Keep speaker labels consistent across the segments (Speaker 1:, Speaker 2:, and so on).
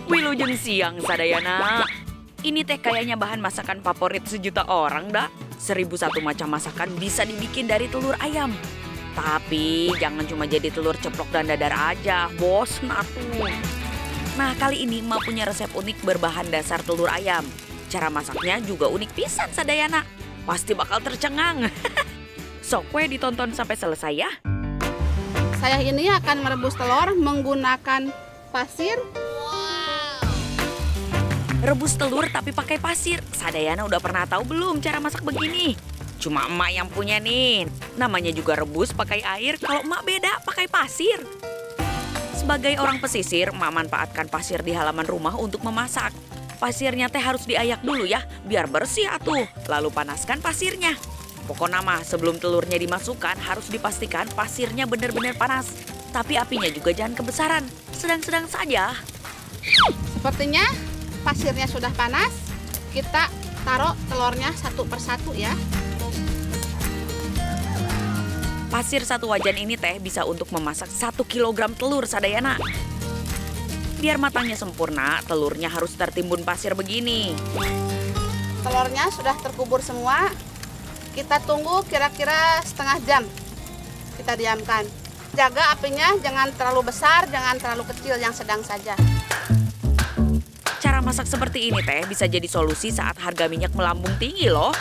Speaker 1: Wilujeng siang, Sadayana. Ini teh kayaknya bahan masakan favorit sejuta orang, dah. 1001 macam masakan bisa dibikin dari telur ayam. Tapi jangan cuma jadi telur ceplok dan dadar aja, bos. Nah, kali ini emak punya resep unik berbahan dasar telur ayam. Cara masaknya juga unik pisan, Sadayana. Pasti bakal tercengang. Sok we ditonton sampai selesai ya.
Speaker 2: Saya ini akan merebus telur menggunakan pasir.
Speaker 1: Rebus telur tapi pakai pasir. Sadayana udah pernah tahu belum cara masak begini? Cuma emak yang punya nih. Namanya juga rebus pakai air, kalau emak beda pakai pasir. Sebagai orang pesisir, emak manfaatkan pasir di halaman rumah untuk memasak. Pasirnya teh harus diayak dulu ya, biar bersih atuh. Lalu panaskan pasirnya. Pokoknya mah sebelum telurnya dimasukkan harus dipastikan pasirnya benar-benar panas. Tapi apinya juga jangan kebesaran, sedang-sedang saja.
Speaker 2: Sepertinya pasirnya sudah panas, kita taruh telurnya satu persatu ya.
Speaker 1: Pasir satu wajan ini teh bisa untuk memasak 1 kilogram telur, Sadayana. Biar matangnya sempurna, telurnya harus tertimbun pasir begini.
Speaker 2: Telurnya sudah terkubur semua, kita tunggu kira-kira setengah jam. Kita diamkan. Jaga apinya jangan terlalu besar, jangan terlalu kecil, yang sedang saja.
Speaker 1: Cara masak seperti ini teh bisa jadi solusi saat harga minyak melambung tinggi loh.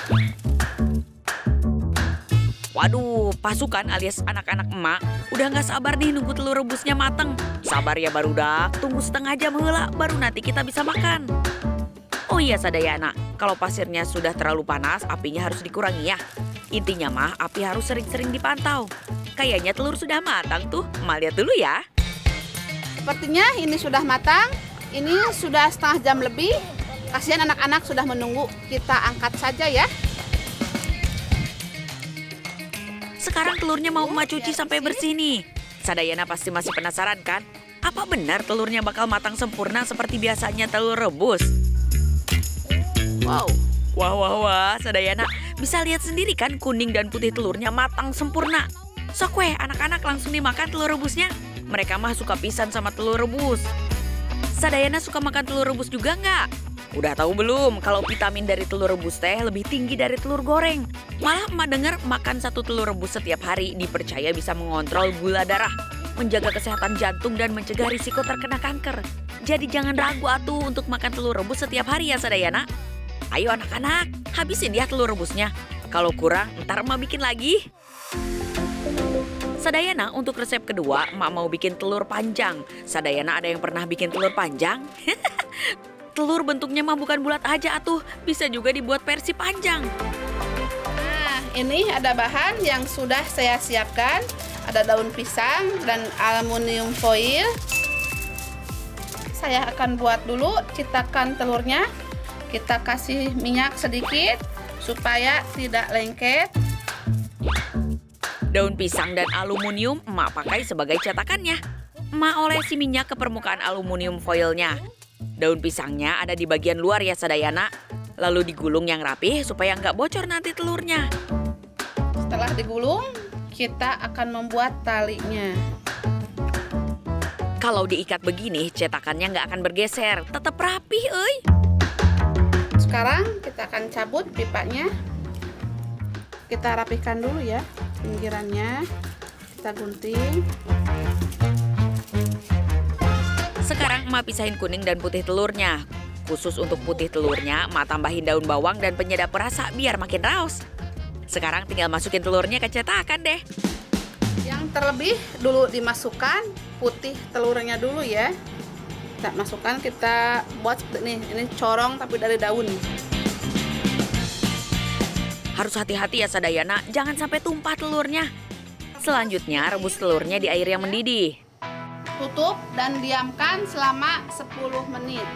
Speaker 1: Waduh, pasukan alias anak-anak emak udah nggak sabar nih nunggu telur rebusnya mateng. Sabar ya barudak, tunggu setengah jam heula baru nanti kita bisa makan. Oh iya Sadayana, kalau pasirnya sudah terlalu panas, apinya harus dikurangi ya. Intinya mah api harus sering-sering dipantau. Kayaknya telur sudah matang tuh, emak lihat dulu ya.
Speaker 2: Sepertinya ini sudah matang. Ini sudah setengah jam lebih. Kasihan anak-anak sudah menunggu. Kita angkat saja ya.
Speaker 1: Sekarang telurnya mau emak cuci sampai bersih nih. Sadayana pasti masih penasaran kan? Apa benar telurnya bakal matang sempurna seperti biasanya telur rebus?
Speaker 2: Wow.
Speaker 1: Wah, Sadayana bisa lihat sendiri kan kuning dan putih telurnya matang sempurna. Sok weh, anak-anak langsung dimakan telur rebusnya. Mereka mah suka pisan sama telur rebus. Sadayana suka makan telur rebus juga nggak? Udah tahu belum kalau vitamin dari telur rebus teh lebih tinggi dari telur goreng? Malah emak dengar makan 1 telur rebus setiap hari dipercaya bisa mengontrol gula darah, menjaga kesehatan jantung dan mencegah risiko terkena kanker. Jadi jangan ragu atuh untuk makan telur rebus setiap hari ya Sadayana. Ayo anak-anak, habisin ya telur rebusnya. Kalau kurang, ntar emak bikin lagi. Sadayana untuk resep kedua, emak mau bikin telur panjang. Sadayana ada yang pernah bikin telur panjang? Telur bentuknya mah bukan bulat aja atuh, bisa juga dibuat versi panjang.
Speaker 2: Nah, ini ada bahan yang sudah saya siapkan. Ada daun pisang dan aluminium foil. Saya akan buat dulu cetakan telurnya. Kita kasih minyak sedikit supaya tidak lengket.
Speaker 1: Daun pisang dan aluminium emak pakai sebagai cetakannya. Emak olesi minyak ke permukaan aluminium foilnya. Daun pisangnya ada di bagian luar ya Sadayana. Lalu digulung yang rapih supaya nggak bocor nanti telurnya.
Speaker 2: Setelah digulung, kita akan membuat talinya.
Speaker 1: Kalau diikat begini, cetakannya nggak akan bergeser. Tetap rapih, euy.
Speaker 2: Sekarang kita akan cabut pipanya. Kita rapihkan dulu ya pinggirannya. Kita gunting.
Speaker 1: Sekarang emak pisahin kuning dan putih telurnya. Khusus untuk putih telurnya, emak tambahin daun bawang dan penyedap rasa biar makin raos. Sekarang tinggal masukin telurnya ke cetakan deh.
Speaker 2: Yang terlebih dulu dimasukkan putih telurnya dulu ya. Kita masukkan, kita buat nih, ini corong tapi dari daun.
Speaker 1: Harus hati-hati ya Sadayana, jangan sampai tumpah telurnya. Selanjutnya rebus telurnya di air yang mendidih.
Speaker 2: Tutup dan diamkan selama 10 menit.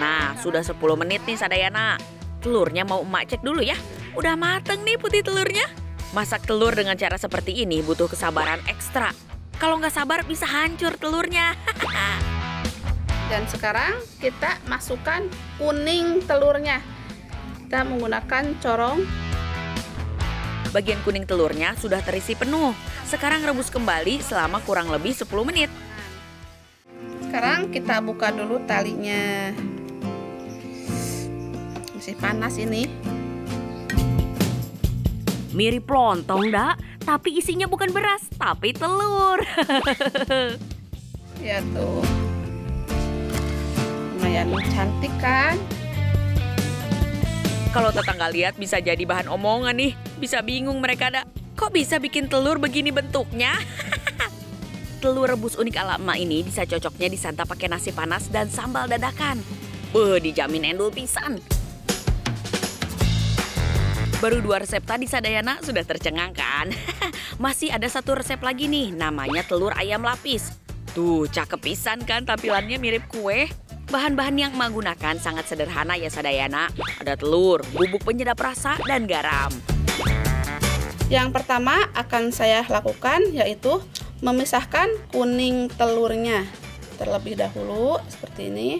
Speaker 1: Nah, sudah 10 menit nih Sadayana. Telurnya mau emak cek dulu ya. Udah mateng nih putih telurnya. Masak telur dengan cara seperti ini butuh kesabaran ekstra. Kalau nggak sabar bisa hancur telurnya.
Speaker 2: Dan sekarang kita masukkan kuning telurnya. Kita menggunakan corong.
Speaker 1: Bagian kuning telurnya sudah terisi penuh. Sekarang rebus kembali selama kurang lebih 10 menit.
Speaker 2: Sekarang kita buka dulu talinya. Masih panas ini.
Speaker 1: Mirip lontong, dak. Tapi isinya bukan beras, tapi telur.
Speaker 2: Ya tuh. Lumayan cantik kan?
Speaker 1: Kalau tetangga lihat bisa jadi bahan omongan nih. Bisa bingung mereka, dak. Kok bisa bikin telur begini bentuknya? Telur rebus unik ala emak ini bisa cocoknya disantap pakai nasi panas dan sambal dadakan. Dijamin endul pisan. Baru 2 resep tadi Sadayana sudah tercengang kan? Masih ada 1 resep lagi nih, namanya telur ayam lapis. Tuh, cakep pisan kan tampilannya mirip kue? Bahan-bahan yang emak gunakan sangat sederhana ya Sadayana. Ada telur, bubuk penyedap rasa, dan garam.
Speaker 2: Yang pertama akan saya lakukan yaitu memisahkan kuning telurnya. Terlebih dahulu seperti ini.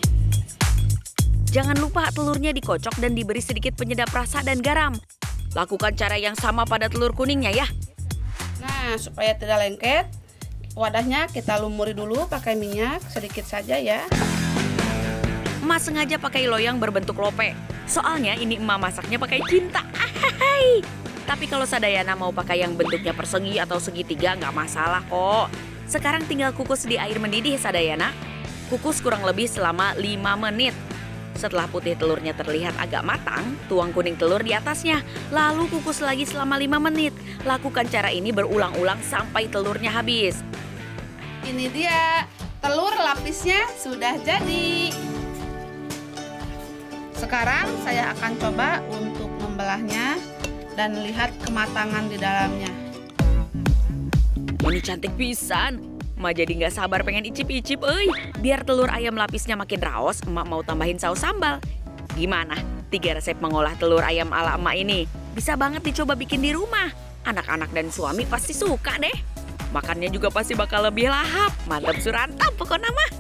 Speaker 1: Jangan lupa telurnya dikocok dan diberi sedikit penyedap rasa dan garam. Lakukan cara yang sama pada telur kuningnya ya.
Speaker 2: Nah, supaya tidak lengket, wadahnya kita lumuri dulu pakai minyak sedikit saja ya.
Speaker 1: Emak sengaja pakai loyang berbentuk lope. Soalnya ini emak masaknya pakai cinta. Ahai. Tapi kalau Sadayana mau pakai yang bentuknya persegi atau segitiga nggak masalah kok. Sekarang tinggal kukus di air mendidih Sadayana. Kukus kurang lebih selama 5 menit. Setelah putih telurnya terlihat agak matang, tuang kuning telur di atasnya. Lalu kukus lagi selama 5 menit. Lakukan cara ini berulang-ulang sampai telurnya habis.
Speaker 2: Ini dia, telur lapisnya sudah jadi. Sekarang saya akan coba untuk membelahnya dan lihat kematangan di dalamnya.
Speaker 1: Ini cantik pisan. Emak jadi nggak sabar pengen icip-icip, Biar telur ayam lapisnya makin raos, emak mau tambahin saus sambal. Gimana? 3 resep mengolah telur ayam ala emak ini. Bisa banget dicoba bikin di rumah. Anak-anak dan suami pasti suka deh. Makannya juga pasti bakal lebih lahap. Mantap surantap pokoknya mah.